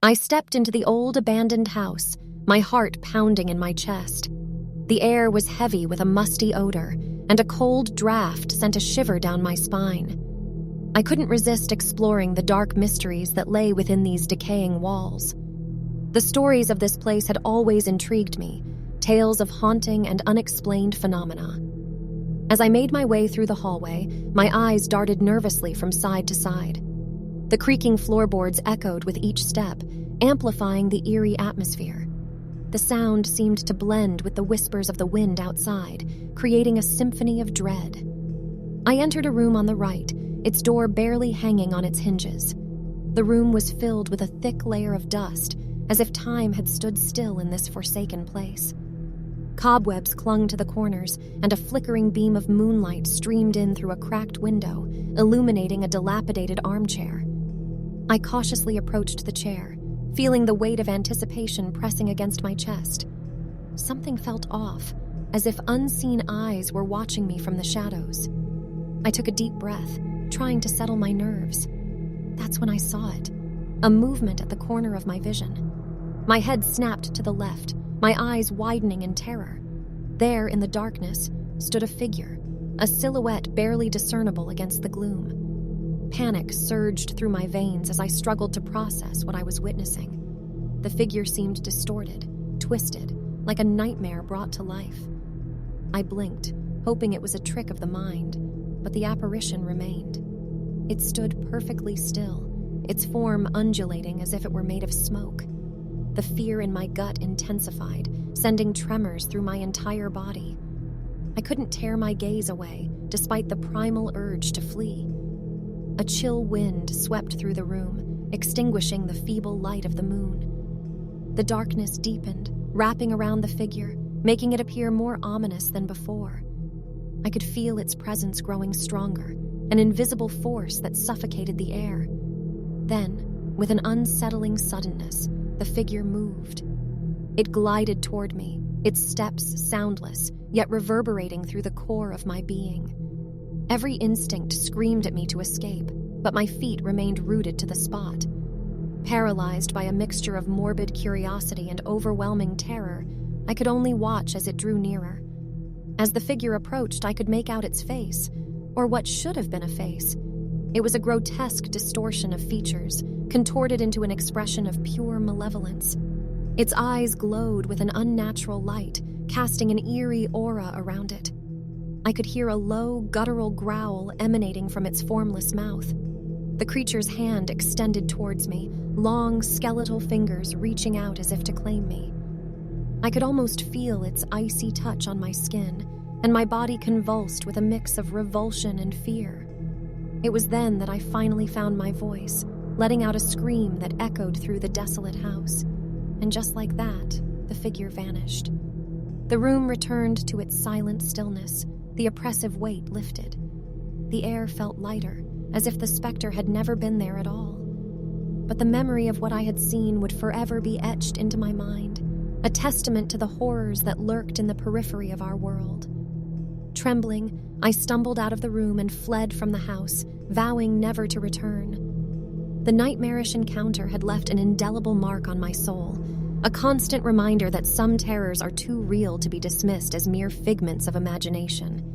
I stepped into the old abandoned house, my heart pounding in my chest. The air was heavy with a musty odor, and a cold draft sent a shiver down my spine. I couldn't resist exploring the dark mysteries that lay within these decaying walls. The stories of this place had always intrigued me, tales of haunting and unexplained phenomena. As I made my way through the hallway, my eyes darted nervously from side to side. The creaking floorboards echoed with each step, amplifying the eerie atmosphere. The sound seemed to blend with the whispers of the wind outside, creating a symphony of dread. I entered a room on the right, its door barely hanging on its hinges. The room was filled with a thick layer of dust, as if time had stood still in this forsaken place. Cobwebs clung to the corners, and a flickering beam of moonlight streamed in through a cracked window, illuminating a dilapidated armchair. I cautiously approached the chair, feeling the weight of anticipation pressing against my chest. Something felt off, as if unseen eyes were watching me from the shadows. I took a deep breath, trying to settle my nerves. That's when I saw it, a movement at the corner of my vision. My head snapped to the left, my eyes widening in terror. There, in the darkness, stood a figure, a silhouette barely discernible against the gloom. Panic surged through my veins as I struggled to process what I was witnessing. The figure seemed distorted, twisted, like a nightmare brought to life. I blinked, hoping it was a trick of the mind, but the apparition remained. It stood perfectly still, its form undulating as if it were made of smoke. The fear in my gut intensified, sending tremors through my entire body. I couldn't tear my gaze away, despite the primal urge to flee. A chill wind swept through the room, extinguishing the feeble light of the moon. The darkness deepened, wrapping around the figure, making it appear more ominous than before. I could feel its presence growing stronger, an invisible force that suffocated the air. Then, with an unsettling suddenness, the figure moved. It glided toward me, its steps soundless, yet reverberating through the core of my being. Every instinct screamed at me to escape, but my feet remained rooted to the spot. Paralyzed by a mixture of morbid curiosity and overwhelming terror, I could only watch as it drew nearer. As the figure approached, I could make out its face, or what should have been a face. It was a grotesque distortion of features, contorted into an expression of pure malevolence. Its eyes glowed with an unnatural light, casting an eerie aura around it. I could hear a low, guttural growl emanating from its formless mouth. The creature's hand extended towards me, long, skeletal fingers reaching out as if to claim me. I could almost feel its icy touch on my skin, and my body convulsed with a mix of revulsion and fear. It was then that I finally found my voice, letting out a scream that echoed through the desolate house. And just like that, the figure vanished. The room returned to its silent stillness, the oppressive weight lifted. The air felt lighter, as if the specter had never been there at all. But the memory of what I had seen would forever be etched into my mind, a testament to the horrors that lurked in the periphery of our world. Trembling, I stumbled out of the room and fled from the house, vowing never to return. The nightmarish encounter had left an indelible mark on my soul, a constant reminder that some terrors are too real to be dismissed as mere figments of imagination.